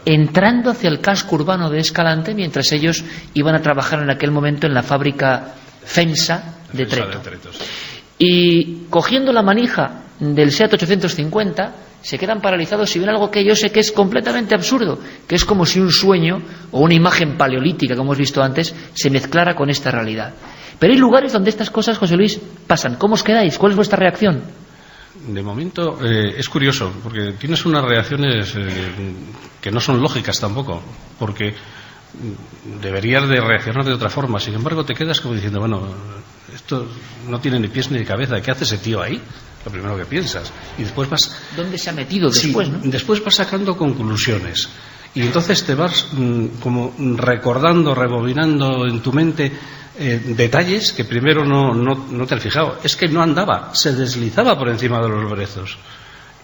entrando hacia el casco urbano de Escalante, mientras ellos iban a trabajar en aquel momento en la fábrica FEMSA de Treto. Y cogiendo la manija del SEAT 850, se quedan paralizados y ven algo que yo sé que es completamente absurdo, que es como si un sueño o una imagen paleolítica, como hemos visto antes, se mezclara con esta realidad. Pero hay lugares donde estas cosas, José Luis, pasan. ¿Cómo os quedáis? ¿Cuál es vuestra reacción? De momento es curioso, porque tienes unas reacciones que no son lógicas tampoco, porque deberías de reaccionar de otra forma. Sin embargo, te quedas como diciendo, bueno, esto no tiene ni pies ni cabeza. ¿Qué hace ese tío ahí? Lo primero que piensas. Y después vas... ¿Dónde se ha metido después, no? Después vas sacando conclusiones. Y entonces te vas como recordando, rebobinando en tu mente detalles que primero no te has fijado. Es que no andaba, se deslizaba por encima de los brezos.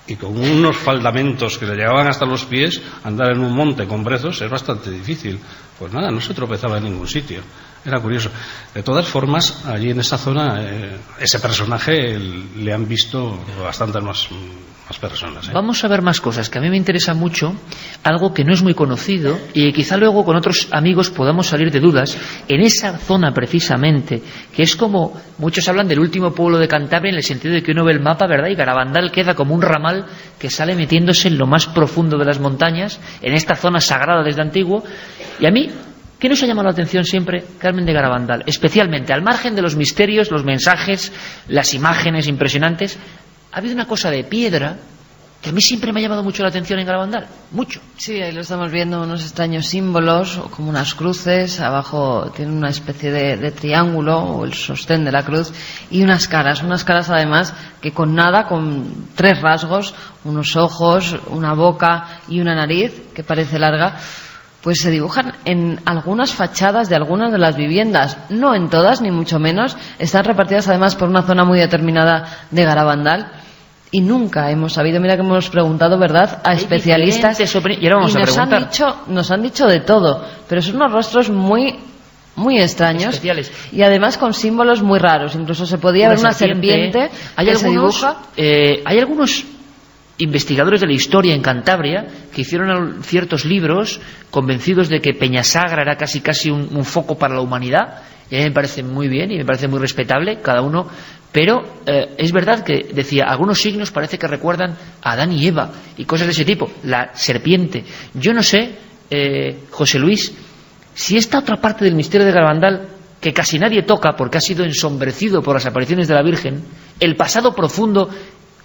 Y con unos faldamentos que le llegaban hasta los pies, andar en un monte con brezos es bastante difícil. Pues nada, no se tropezaba en ningún sitio. Era curioso. De todas formas, allí en esa zona, ese personaje le han visto bastantes más personas. Vamos a ver más cosas, que a mí me interesa mucho, algo que no es muy conocido y quizá luego con otros amigos podamos salir de dudas. En esa zona precisamente, que es como, muchos hablan del último pueblo de Cantabria en el sentido de que uno ve el mapa, ¿verdad? Y Garabandal queda como un ramal que sale metiéndose en lo más profundo de las montañas, en esta zona sagrada desde antiguo. Y a mí, ¿qué nos ha llamado la atención siempre, Carmen de Garabandal? Especialmente, al margen de los misterios, los mensajes, las imágenes impresionantes, ha habido una cosa de piedra que a mí siempre me ha llamado mucho la atención en Garabandal. Mucho. Sí, ahí lo estamos viendo, unos extraños símbolos, como unas cruces, abajo tiene una especie de triángulo, o el sostén de la cruz, y unas caras además que con nada, con 3 rasgos, unos ojos, una boca y una nariz, que parece larga, pues se dibujan en algunas fachadas de algunas de las viviendas, no en todas, ni mucho menos. Están repartidas además por una zona muy determinada de Garabandal. Y nunca hemos sabido, mira que hemos preguntado, ¿verdad?, a especialistas, y nos han dicho de todo, pero son unos rostros muy extraños, especiales, y además con símbolos muy raros. Incluso se podía ver una serpiente que se dibuja. Hay algunos investigadores de la historia en Cantabria que hicieron ciertos libros convencidos de que Peñasagra era casi un foco para la humanidad, y a mí me parece muy bien y me parece muy respetable cada uno, pero es verdad que decía, algunos signos parece que recuerdan a Adán y Eva y cosas de ese tipo, la serpiente. Yo no sé, José Luis, si esta otra parte del misterio de Garabandal, que casi nadie toca porque ha sido ensombrecido por las apariciones de la Virgen, el pasado profundo.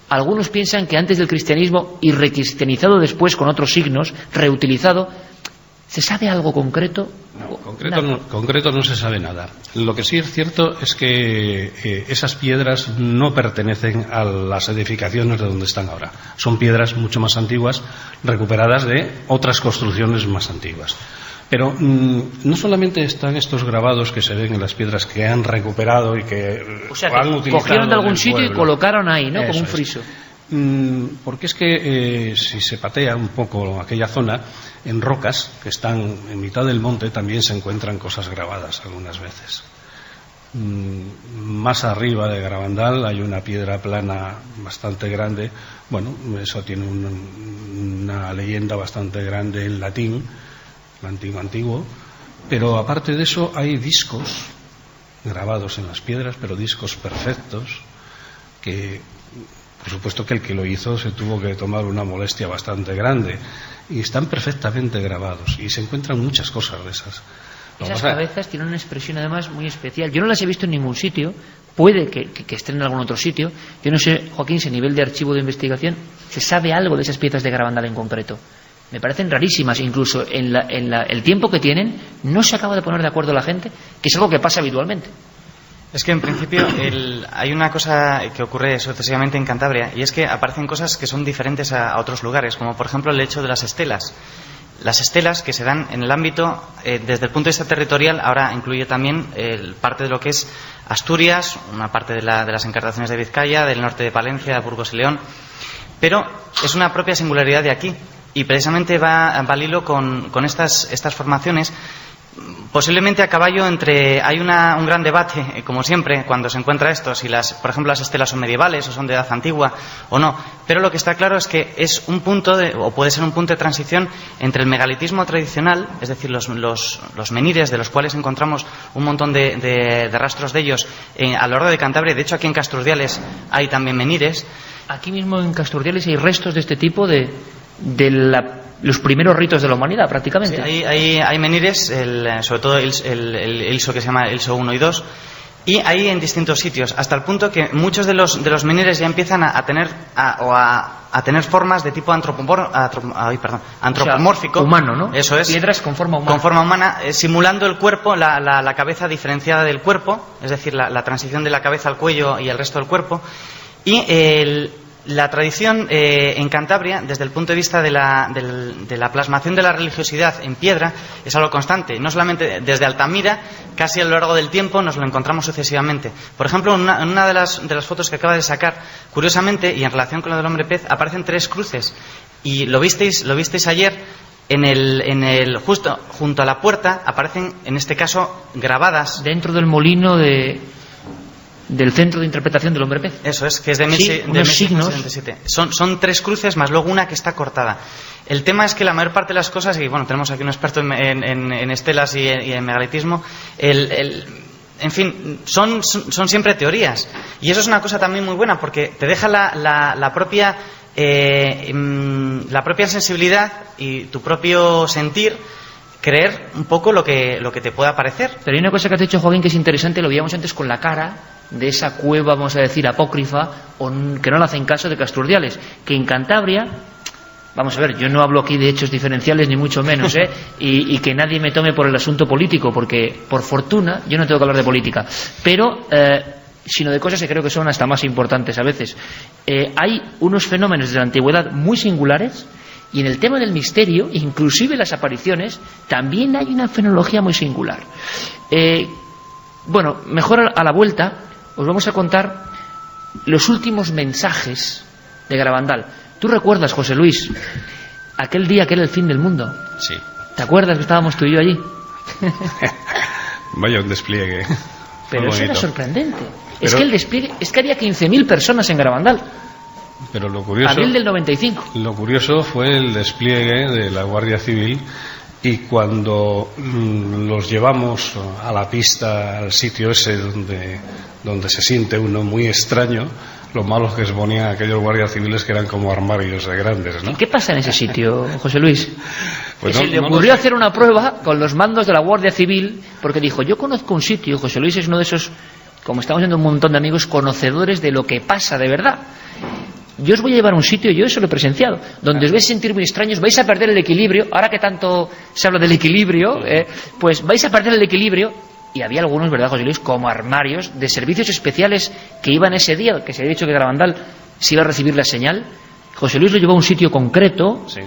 Algunos piensan que antes del cristianismo y recristianizado después con otros signos, reutilizado, ¿se sabe algo concreto? No, concreto no se sabe nada. Lo que sí es cierto es que esas piedras no pertenecen a las edificaciones de donde están ahora. Son piedras mucho más antiguas, recuperadas de otras construcciones más antiguas. Pero no solamente están estos grabados que se ven en las piedras que han recuperado y que han utilizado. Cogieron de algún sitio y colocaron ahí, ¿no? Como un friso. Porque es que si se patea un poco aquella zona, en rocas que están en mitad del monte también se encuentran cosas grabadas algunas veces. Más arriba de Garabandal hay una piedra plana bastante grande. Bueno, eso tiene una leyenda bastante grande en latín, antiguo, pero aparte de eso hay discos grabados en las piedras, pero discos perfectos que, por supuesto, que el que lo hizo se tuvo que tomar una molestia bastante grande, y están perfectamente grabados y se encuentran muchas cosas de esas. Esas cabezas tienen una expresión además muy especial. Yo no las he visto en ningún sitio, puede que estén en algún otro sitio. Yo no sé, Joaquín, si a nivel de archivo de investigación se sabe algo de esas piezas de Garabandal en concreto. me parecen rarísimas. Incluso en el tiempo que tienen no se acaba de poner de acuerdo la gente, que es algo que pasa habitualmente. Es que en principio hay una cosa que ocurre sucesivamente en Cantabria, y es que aparecen cosas que son diferentes a otros lugares, como por ejemplo el hecho de las estelas. Las estelas que se dan en el ámbito, desde el punto de vista territorial, ahora incluye también parte de lo que es Asturias, una parte de las encartaciones de Vizcaya, del norte de Palencia, de Burgos y León, pero es una propia singularidad de aquí, y precisamente va al hilo con estas formaciones. Posiblemente a caballo entre... Hay un gran debate, como siempre, cuando se encuentra esto, si por ejemplo las estelas son medievales o son de edad antigua o no. Pero lo que está claro es que es un punto, o puede ser un punto de transición entre el megalitismo tradicional, es decir, los menires, de los cuales encontramos un montón de rastros de ellos a lo largo de Cantabria. De hecho, aquí en Castrurdiales hay también menires. Aquí mismo en Castrurdiales hay restos de este tipo de los primeros ritos de la humanidad, prácticamente. Sí, hay menires, sobre todo el Ilso, que se llama Ilso 1 y 2, y hay en distintos sitios, hasta el punto que muchos de los menires ya empiezan a tener formas de tipo antropomórfico. O sea, humano, ¿no? Eso es. Piedras con forma humana. Con forma humana, simulando el cuerpo, la cabeza diferenciada del cuerpo, es decir, la transición de la cabeza al cuello y el resto del cuerpo. Y la tradición en Cantabria, desde el punto de vista de la plasmación de la religiosidad en piedra, es algo constante. No solamente desde Altamira, casi a lo largo del tiempo nos lo encontramos sucesivamente. Por ejemplo, en una de las fotos que acaba de sacar, curiosamente, y en relación con lo del hombre pez, aparecen 3 cruces. Y lo visteis ayer, justo junto a la puerta, aparecen, en este caso, grabadas. Dentro del molino del Centro de Interpretación del Hombre Pez. Eso es, que es de unos signos. 1777. Son 3 cruces más luego una que está cortada. El tema es que la mayor parte de las cosas, y bueno, tenemos aquí un experto en estelas y en megalitismo, en fin, son siempre teorías. Y eso es una cosa también muy buena, porque te deja la propia sensibilidad y tu propio sentir creer un poco lo que te pueda parecer. Pero hay una cosa que has dicho, Joaquín, que es interesante, lo veíamos antes con la cara de esa cueva, vamos a decir, apócrifa, que no le hacen caso, de Castrurdiales, que en Cantabria, vamos a ver, yo no hablo aquí de hechos diferenciales ni mucho menos, y que nadie me tome por el asunto político, porque por fortuna yo no tengo que hablar de política, pero sino de cosas que creo que son hasta más importantes a veces. Hay unos fenómenos de la antigüedad muy singulares, y en el tema del misterio, inclusive las apariciones, también hay una fenología muy singular. Bueno, mejor a la vuelta os vamos a contar los últimos mensajes de Garabandal. ¿Tú recuerdas, José Luis, aquel día que era el fin del mundo? Sí. ¿Te acuerdas que estábamos tú y yo allí? Vaya un despliegue. Pero eso era sorprendente. Es que el despliegue, es que había 15.000 personas en Garabandal. Pero lo curioso, abril del 95. Lo curioso fue el despliegue de la Guardia Civil, y cuando los llevamos a la pista, al sitio ese donde se siente uno muy extraño, lo malo que se ponían aquellos guardias civiles, que eran como armarios de grandes, ¿no? ¿Qué pasa en ese sitio, José Luis? Pues se le ocurrió hacer una prueba con los mandos de la Guardia Civil, porque dijo, yo conozco un sitio. José Luis es uno de esos, como estamos viendo un montón de amigos, conocedores de lo que pasa de verdad. Yo os voy a llevar a un sitio, yo eso lo he presenciado, donde os vais a sentir muy extraños, vais a perder el equilibrio. Ahora que tanto se habla del equilibrio, pues vais a perder el equilibrio. Y había algunos, ¿verdad, José Luis?, como armarios de servicios especiales que iban ese día, que se había dicho que Garabandal se iba a recibir la señal. José Luis lo llevó a un sitio concreto, sí.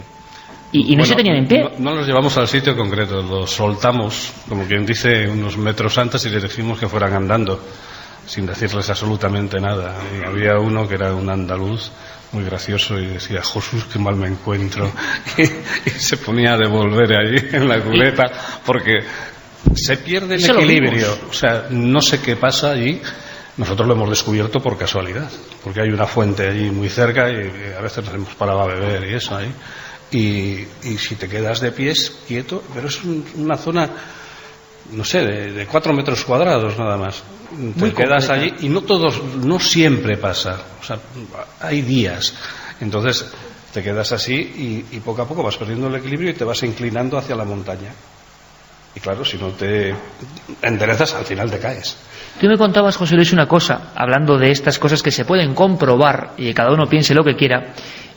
y no se tenían en pie. No los llevamos al sitio concreto, los soltamos, como quien dice, unos metros antes, y les decimos que fueran andando, sin decirles absolutamente nada. Y había uno que era un andaluz muy gracioso y decía, Jesús, qué mal me encuentro, y se ponía a devolver ahí en la cuneta, porque se pierde el equilibrio. O sea, no sé qué pasa allí. Nosotros lo hemos descubierto por casualidad, porque hay una fuente allí muy cerca y a veces nos hemos parado a beber y eso ahí, y si te quedas de pies quieto, pero es una zona, no sé, de 4 metros cuadrados nada más. Te quedas allí y no siempre pasa. O sea, hay días. Entonces te quedas así y poco a poco vas perdiendo el equilibrio y te vas inclinando hacia la montaña. Y claro, si no te enderezas, al final te caes. Tú me contabas, José Luis, una cosa, hablando de estas cosas que se pueden comprobar y que cada uno piense lo que quiera.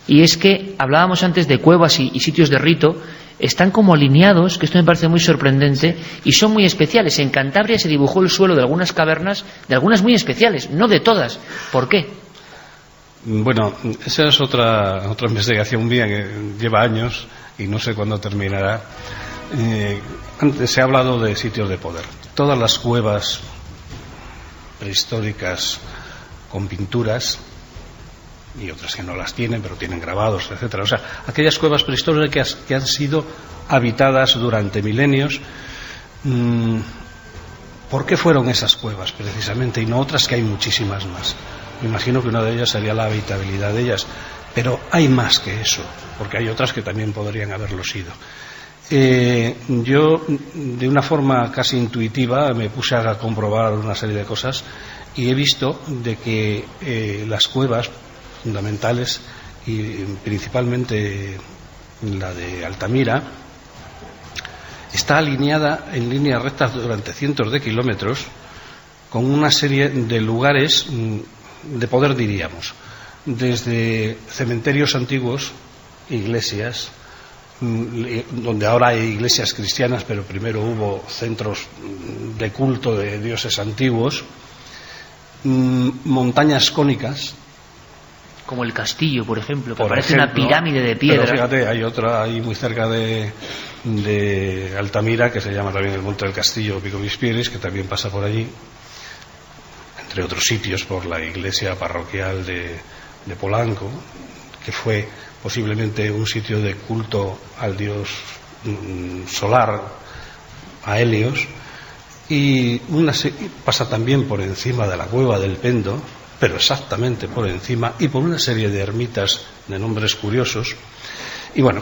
y es que hablábamos antes de cuevas y sitios de rito, están como alineados, que esto me parece muy sorprendente, y son muy especiales. En Cantabria se dibujó el suelo de algunas cavernas, de algunas muy especiales, no de todas. ¿Por qué? Bueno, esa es otra investigación mía que lleva años y no sé cuándo terminará. Antes se ha hablado de sitios de poder. Todas las cuevas prehistóricas con pinturas, y otras que no las tienen, pero tienen grabados, etcétera. O sea, aquellas cuevas prehistóricas que han sido habitadas durante milenios, ¿por qué fueron esas cuevas precisamente y no otras que hay muchísimas más? Me imagino que una de ellas sería la habitabilidad de ellas, pero hay más que eso, porque hay otras que también podrían haberlo sido. Yo, de una forma casi intuitiva, me puse a comprobar una serie de cosas y he visto de que las cuevas fundamentales, y principalmente la de Altamira, está alineada en líneas rectas durante cientos de kilómetros con una serie de lugares de poder, diríamos, desde cementerios antiguos, iglesias, donde ahora hay iglesias cristianas, pero primero hubo centros de culto de dioses antiguos, montañas cónicas, como el castillo, por ejemplo, que parece una pirámide de piedra. Pero fíjate, hay otra ahí muy cerca de Altamira, que se llama también el Monte del Castillo, Pico Mispieres, que también pasa por allí, entre otros sitios, por la iglesia parroquial de Polanco, que fue posiblemente un sitio de culto al dios solar, a Helios, y pasa también por encima de la cueva del Pendo, pero exactamente por encima, y por una serie de ermitas de nombres curiosos. Y bueno,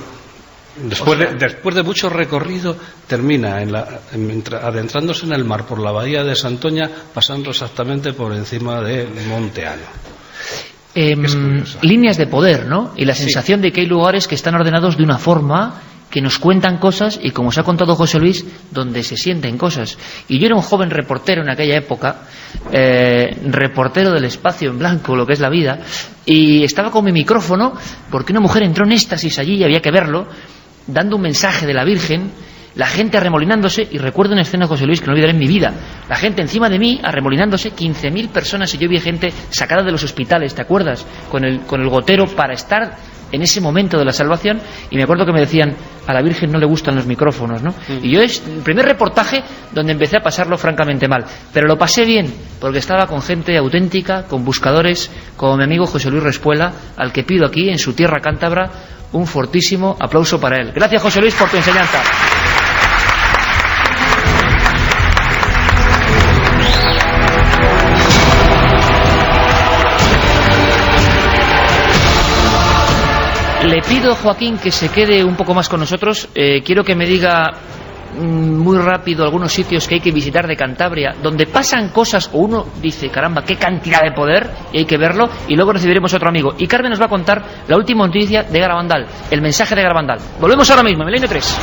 después de mucho recorrido, termina adentrándose en el mar por la bahía de Santoña, pasando exactamente por encima de Monte Ano. Líneas de poder, ¿no? Y la sensación de que hay lugares que están ordenados de una forma, que nos cuentan cosas, y como se ha contado José Luis, donde se sienten cosas. Y yo era un joven reportero en aquella época, reportero del espacio en blanco, lo que es la vida, y estaba con mi micrófono porque una mujer entró en éxtasis allí, y había que verlo, dando un mensaje de la Virgen, la gente arremolinándose, y recuerdo una escena, José Luis, que no olvidaré en mi vida, la gente encima de mí arremolinándose, 15.000 personas, y yo vi gente sacada de los hospitales, ¿te acuerdas? Con el gotero para estar en ese momento de la salvación, y me acuerdo que me decían, a la Virgen no le gustan los micrófonos, ¿no? Y yo es el primer reportaje donde empecé a pasarlo francamente mal, pero lo pasé bien, porque estaba con gente auténtica, con buscadores, como mi amigo José Luis Respuela, al que pido aquí, en su tierra cántabra, un fortísimo aplauso para él. Gracias, José Luis, por tu enseñanza. Le pido, Joaquín, que se quede un poco más con nosotros. Quiero que me diga muy rápido algunos sitios que hay que visitar de Cantabria, donde pasan cosas, o uno dice, caramba, qué cantidad de poder, y hay que verlo, y luego recibiremos a otro amigo. Y Carmen nos va a contar la última noticia de Garabandal, el mensaje de Garabandal. Volvemos ahora mismo, Milenio 3.